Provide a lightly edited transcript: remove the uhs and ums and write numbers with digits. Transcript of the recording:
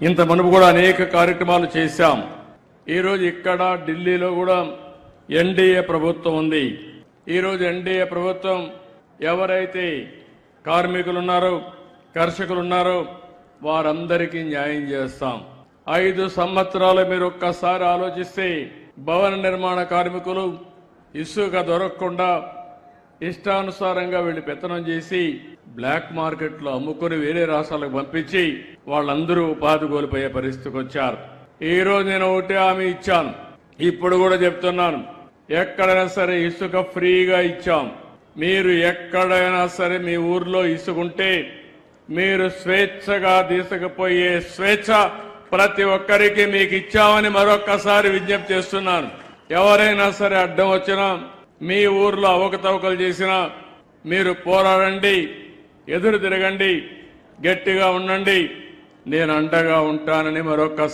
ఇంత మనము కూడా అనేక కార్యక్రమాలు చేశాం. ఈరోజు ఇక్కడ ఢిల్లీలో కూడా ఎన్డీఏ ప్రభుత్వం ఉంది. ఈరోజు ఎన్డీఏ ప్రభుత్వం ఎవరైతే కార్మికులు ఉన్నారో, కర్షకులు ఉన్నారో వారందరికీ న్యాయం చేస్తాం. 5 సంవత్సరాలు మీరు ఒక్కసారి ఆలోచిస్తే భవన నిర్మాణ కార్మికులు ఇసుక దొరకకుండా ఇష్టానుసారంగా వీళ్ళు పెత్తనం చేసి బ్లాక్ మార్కెట్లో అమ్ముకుని వేరే రాష్ట్రాలకు పంపించి వాళ్ళందరూ ఉపాధి కోల్పోయే పరిస్థితికి వచ్చారు. ఈ రోజు నేను ఒకటే హామీ ఇచ్చాను, ఇప్పుడు కూడా చెప్తున్నాను, ఎక్కడైనా సరే ఇసుక ఫ్రీగా ఇచ్చాం. మీరు ఎక్కడైనా సరే మీ ఊర్లో ఇసుకుంటే మీరు స్వేచ్ఛగా తీసుకుపోయే స్వేచ్ఛ ప్రతి ఒక్కరికి మీకు ఇచ్చామని మరొక్కసారి విజ్ఞప్తి చేస్తున్నాను. ఎవరైనా సరే అడ్డం వచ్చినా, మీ ఊర్లో అవకతవకలు చేసినా మీరు పోరాడండి, ఎదురు తిరగండి, గట్టిగా ఉండండి, నేను అండగా ఉంటానని మరొక్క